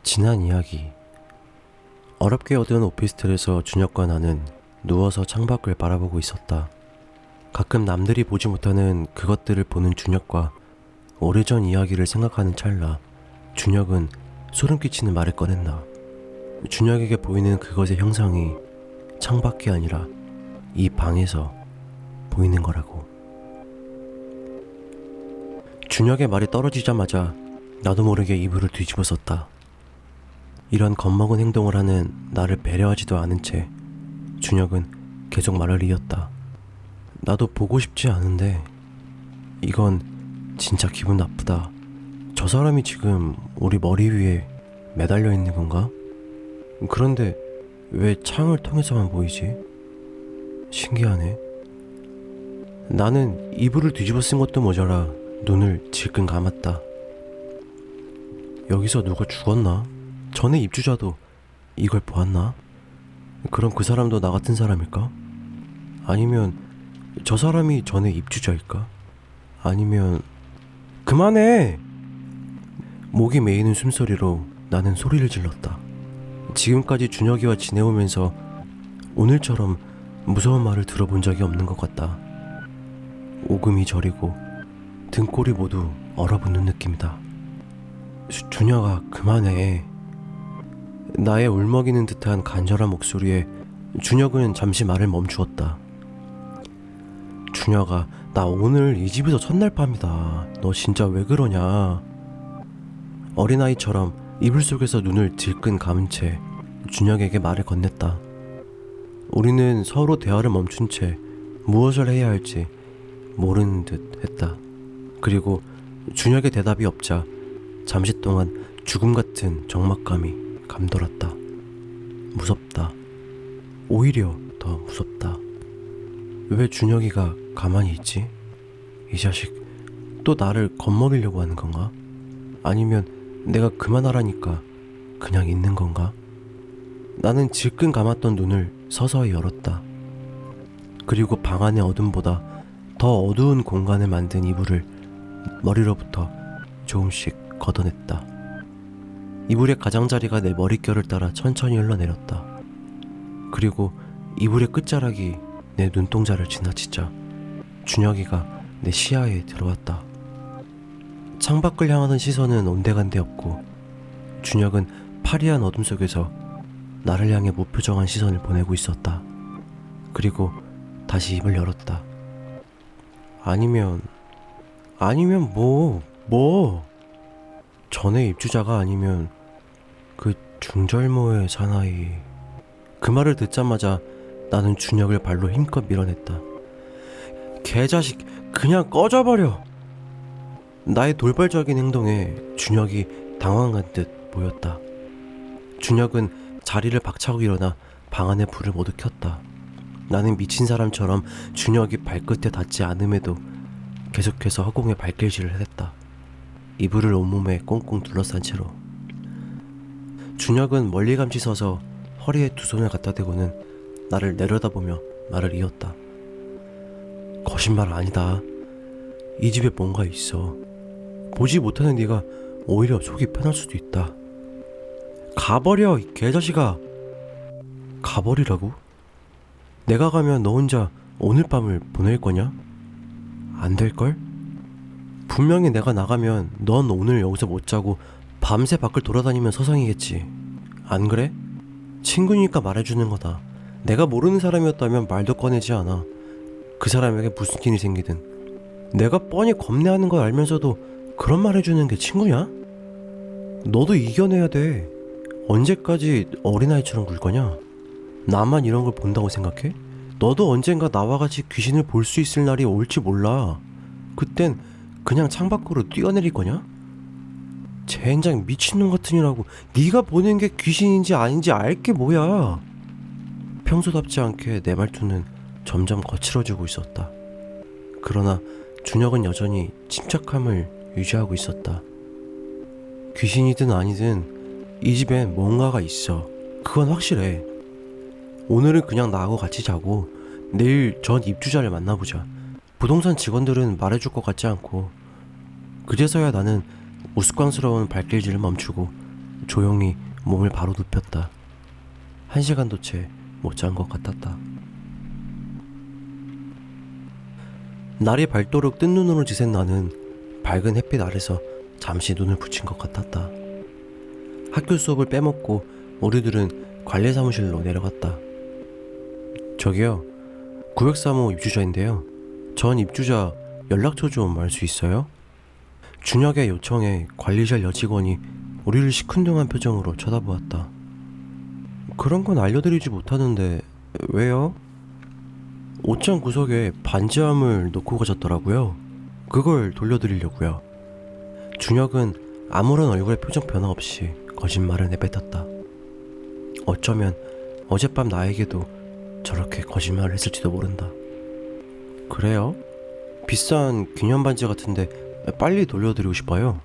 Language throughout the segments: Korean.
지난 이야기. 어렵게 얻은 오피스텔에서 준혁과 나는 누워서 창밖을 바라보고 있었다. 가끔 남들이 보지 못하는 그것들을 보는 준혁과 오래전 이야기를 생각하는 찰나 준혁은 소름 끼치는 말을 꺼낸다. 준혁에게 보이는 그것의 형상이 창밖이 아니라 이 방에서 보이는 거라고. 준혁의 말이 떨어지자마자 나도 모르게 이불을 뒤집어썼다. 이런 겁먹은 행동을 하는 나를 배려하지도 않은 채 준혁은 계속 말을 이었다. 나도 보고 싶지 않은데 이건 진짜 기분 나쁘다. 저 사람이 지금 우리 머리 위에 매달려 있는 건가? 그런데 왜 창을 통해서만 보이지? 신기하네. 나는 이불을 뒤집어 쓴 것도 모자라 눈을 질끈 감았다. 여기서 누가 죽었나? 전에 입주자도 이걸 보았나? 그럼 그 사람도 나 같은 사람일까? 아니면 저 사람이 전에 입주자일까? 아니면... 그만해! 목이 메이는 숨소리로 나는 소리를 질렀다. 지금까지 준혁이와 지내오면서 오늘처럼 무서운 말을 들어본 적이 없는 것 같다. 오금이 저리고 등골이 모두 얼어붙는 느낌이다. 준혁아, 그만해. 나의 울먹이는 듯한 간절한 목소리에 준혁은 잠시 말을 멈추었다. 준혁아, 나 오늘 이 집에서 첫날 밤이다. 너 진짜 왜 그러냐? 어린아이처럼 이불 속에서 눈을 질끈 감은 채 준혁에게 말을 건넸다. 우리는 서로 대화를 멈춘 채 무엇을 해야 할지 모르는 듯 했다. 그리고 준혁의 대답이 없자 잠시 동안 죽음 같은 적막감이 감돌았다. 무섭다. 오히려 더 무섭다. 왜 준혁이가 가만히 있지? 이 자식 또 나를 겁먹이려고 하는 건가? 아니면 내가 그만하라니까 그냥 있는 건가? 나는 질끈 감았던 눈을 서서히 열었다. 그리고 방 안의 어둠보다 더 어두운 공간을 만든 이불을 머리로부터 조금씩 걷어냈다. 이불의 가장자리가 내 머릿결을 따라 천천히 흘러내렸다. 그리고 이불의 끝자락이 내 눈동자를 지나치자 준혁이가 내 시야에 들어왔다. 창밖을 향하는 시선은 온데간데 없고 준혁은 파리한 어둠 속에서 나를 향해 무표정한 시선을 보내고 있었다. 그리고 다시 입을 열었다. 아니면 뭐 전에 입주자가 아니면 그 중절모의 사나이. 그 말을 듣자마자 나는 준혁을 발로 힘껏 밀어냈다. 개자식, 그냥 꺼져버려. 나의 돌발적인 행동에 준혁이 당황한 듯 보였다. 준혁은 자리를 박차고 일어나 방 안에 불을 모두 켰다. 나는 미친 사람처럼 준혁이 발끝에 닿지 않음에도 계속해서 허공에 발길질을 했다. 이불을 온몸에 꽁꽁 둘러싼 채로. 준혁은 멀리감치 서서 허리에 두 손을 갖다 대고는 나를 내려다보며 말을 이었다. 거짓말 아니다. 이 집에 뭔가 있어. 보지 못하는 네가 오히려 속이 편할 수도 있다. 가버려, 이 개자식아. 가버리라고? 내가 가면 너 혼자 오늘 밤을 보낼 거냐? 안 될걸? 분명히 내가 나가면 넌 오늘 여기서 못 자고 밤새 밖을 돌아다니면 서성이겠지. 안 그래? 친구니까 말해주는 거다. 내가 모르는 사람이었다면 말도 꺼내지 않아. 그 사람에게 무슨 일이 생기든. 내가 뻔히 겁내하는 걸 알면서도 그런 말 해주는 게 친구냐? 너도 이겨내야 돼. 언제까지 어린아이처럼 굴 거냐? 나만 이런 걸 본다고 생각해? 너도 언젠가 나와 같이 귀신을 볼 수 있을 날이 올지 몰라. 그땐 그냥 창밖으로 뛰어내릴 거냐? 젠장 미친놈 같으니라고. 네가 보는 게 귀신인지 아닌지 알게 뭐야. 평소답지 않게 내 말투는 점점 거칠어지고 있었다. 그러나 준혁은 여전히 침착함을 유지하고 있었다. 귀신이든 아니든 이 집엔 뭔가가 있어. 그건 확실해. 오늘은 그냥 나하고 같이 자고 내일 전 입주자를 만나보자. 부동산 직원들은 말해줄 것 같지 않고. 그제서야 나는 우스꽝스러운 발길질을 멈추고 조용히 몸을 바로 눕혔다. 1시간도 채 못 잔 것 같았다. 날이 밝도록 뜬 눈으로 지샌 나는 밝은 햇빛 아래서 잠시 눈을 붙인 것 같았다. 학교 수업을 빼먹고 우리들은 관리 사무실로 내려갔다. 저기요, 903호 입주자인데요. 전 입주자 연락처 좀 알 수 있어요? 준혁의 요청에 관리실 여직원이 우리를 시큰둥한 표정으로 쳐다보았다. 그런 건 알려드리지 못하는데 왜요? 옷장 구석에 반지함을 놓고 가셨더라고요. 그걸 돌려드리려고요. 준혁은 아무런 얼굴의 표정 변화 없이 거짓말을 내뱉었다. 어쩌면 어젯밤 나에게도 저렇게 거짓말을 했을지도 모른다. 그래요? 비싼 기념 반지 같은데 빨리 돌려드리고 싶어요.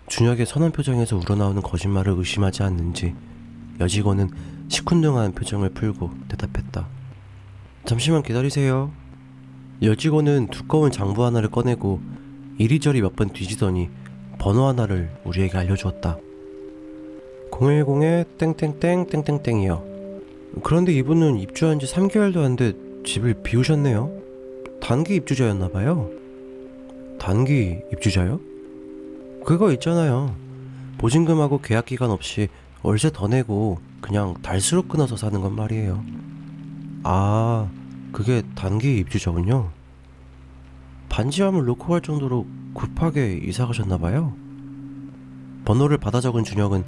준혁의 선한 표정에서 우러나오는 거짓말을 의심하지 않는지 여직원은 시큰둥한 표정을 풀고 대답했다. 잠시만 기다리세요. 여직원은 두꺼운 장부 하나를 꺼내고 이리저리 몇 번 뒤지더니 번호 하나를 우리에게 알려주었다. 010에 땡땡땡 땡땡땡이요. 그런데 이분은 입주한 지 3개월도 안 돼 집을 비우셨네요. 단기 입주자였나봐요. 단기 입주자요? 그거 있잖아요. 보증금하고 계약기간 없이 월세 더 내고 그냥 달수로 끊어서 사는 건 말이에요. 아, 그게 단기 입주자군요. 반지함을 놓고 갈 정도로 급하게 이사 가셨나봐요. 번호를 받아 적은 준혁은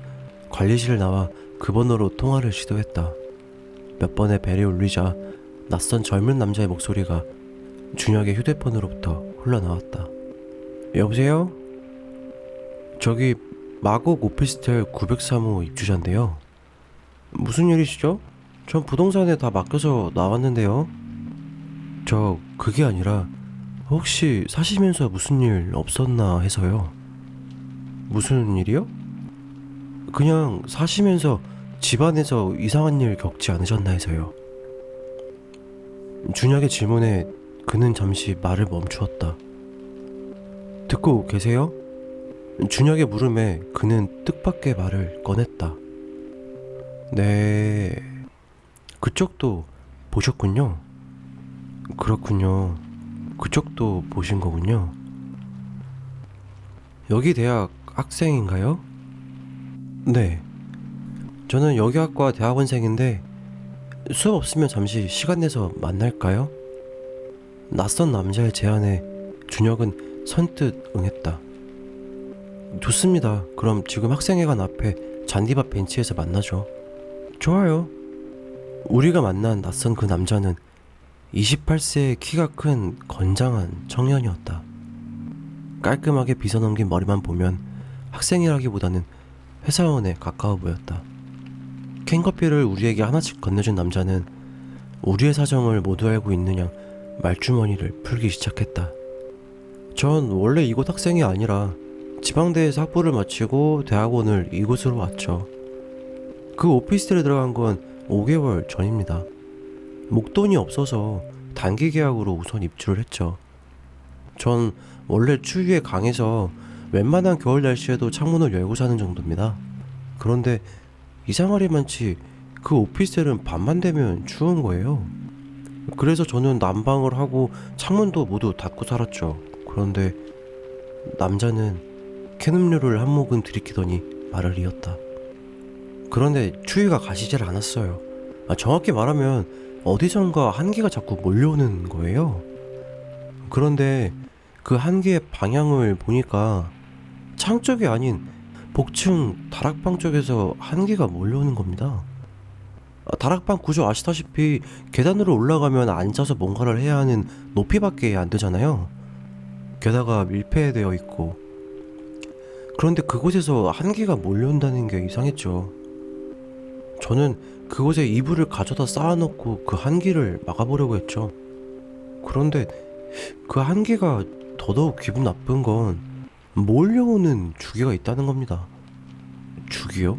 관리실을 나와 그 번호로 통화를 시도했다. 몇 번의 벨이 울리자 낯선 젊은 남자의 목소리가 준혁의 휴대폰으로부터 흘러나왔다. 여보세요? 저기 마곡 오피스텔 903호 입주자인데요. 무슨 일이시죠? 전 부동산에 다 맡겨서 나왔는데요. 저 그게 아니라 혹시 사시면서 무슨 일 없었나 해서요. 무슨 일이요? 그냥 사시면서 집안에서 이상한 일 겪지 않으셨나 해서요. 준혁의 질문에 그는 잠시 말을 멈추었다. 듣고 계세요? 준혁의 물음에 그는 뜻밖의 말을 꺼냈다. 네, 그쪽도 보셨군요. 그렇군요. 그쪽도 보신 거군요. 여기 대학 학생인가요? 네, 저는 여기 학과 대학원생인데 수업 없으면 잠시 시간 내서 만날까요? 낯선 남자의 제안에 준혁은 선뜻 응했다. 좋습니다. 그럼 지금 학생회관 앞에 잔디밭 벤치에서 만나죠. 좋아요. 우리가 만난 낯선 그 남자는 28세의 키가 큰 건장한 청년이었다. 깔끔하게 빗어넘긴 머리만 보면 학생이라기보다는 회사원에 가까워 보였다. 캔커피를 우리에게 하나씩 건네준 남자는 우리의 사정을 모두 알고 있는 양 말주머니를 풀기 시작했다. 전 원래 이곳 학생이 아니라 지방대에서 학부를 마치고 대학원을 이곳으로 왔죠. 그 오피스텔에 들어간 건 5개월 전입니다. 목돈이 없어서 단기 계약으로 우선 입주를 했죠. 전 원래 추위에 강해서 웬만한 겨울 날씨에도 창문을 열고 사는 정도입니다. 그런데 이상하리 많지 그 오피스텔은 밤만 되면 추운 거예요. 그래서 저는 난방을 하고 창문도 모두 닫고 살았죠. 그런데 남자는 캔음료를 한 모금 들이키더니 말을 이었다. 그런데 추위가 가시질 않았어요. 정확히 말하면 어디선가 한기가 자꾸 몰려오는 거예요. 그런데 그 한기의 방향을 보니까 창 쪽이 아닌 복층 다락방 쪽에서 한기가 몰려오는 겁니다. 다락방 구조 아시다시피 계단으로 올라가면 앉아서 뭔가를 해야 하는 높이밖에 안 되잖아요. 게다가 밀폐되어 있고. 그런데 그곳에서 한기가 몰려온다는 게 이상했죠. 저는 그곳에 이불을 가져다 쌓아놓고 그 한기를 막아보려고 했죠. 그런데 그 한기가 더더욱 기분 나쁜 건 몰려오는 주기가 있다는 겁니다. 주기요?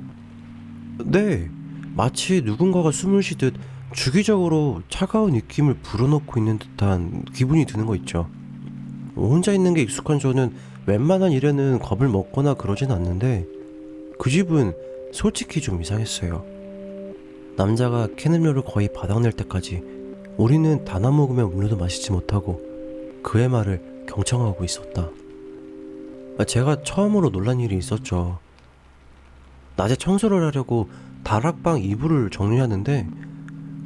네, 마치 누군가가 숨을 쉬듯 주기적으로 차가운 입김을 불어넣고 있는 듯한 기분이 드는 거 있죠. 혼자 있는 게 익숙한 저는 웬만한 일에는 겁을 먹거나 그러진 않는데 그 집은 솔직히 좀 이상했어요. 남자가 캔 음료를 거의 바닥낼 때까지 우리는 단 한 모금의 음료도 마시지 못하고 그의 말을 경청하고 있었다. 제가 처음으로 놀란 일이 있었죠. 낮에 청소를 하려고 다락방 이불을 정리하는데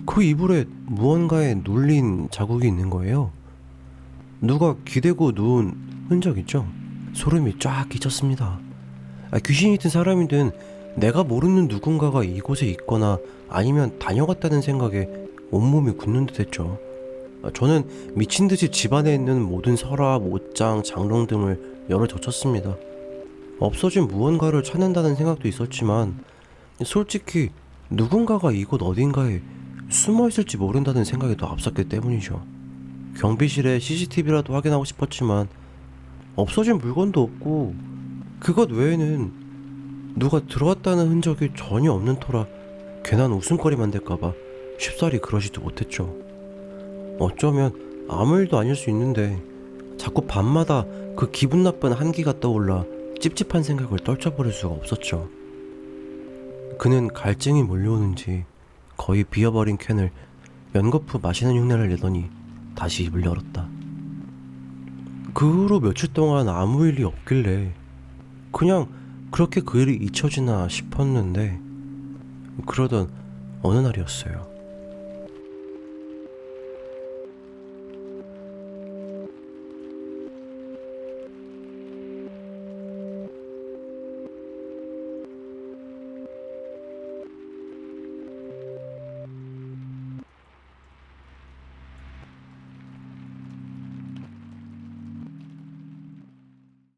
그 이불에 무언가에 눌린 자국이 있는 거예요. 누가 기대고 누운 흔적 있죠? 소름이 쫙 끼쳤습니다. 귀신이 든 사람이든 내가 모르는 누군가가 이곳에 있거나 아니면 다녀갔다는 생각에 온몸이 굳는 듯 했죠. 저는 미친 듯이 집안에 있는 모든 서랍, 옷장, 장롱 등을 열어젖혔습니다. 없어진 무언가를 찾는다는 생각도 있었지만 솔직히 누군가가 이곳 어딘가에 숨어 있을지 모른다는 생각이 더 앞섰기 때문이죠. 경비실에 CCTV라도 확인하고 싶었지만 없어진 물건도 없고 그것 외에는 누가 들어왔다는 흔적이 전혀 없는 터라 괜한 웃음거리 만들까봐 쉽사리 그러지도 못했죠. 어쩌면 아무 일도 아닐 수 있는데 자꾸 밤마다 그 기분 나쁜 한기가 떠올라 찝찝한 생각을 떨쳐버릴 수가 없었죠. 그는 갈증이 몰려오는지 거의 비어버린 캔을 연거푸 마시는 흉내를 내더니 다시 입을 열었다. 그 후로 며칠 동안 아무 일이 없길래 그냥 그렇게 그 일이 잊혀지나 싶었는데 그러던 어느 날이었어요.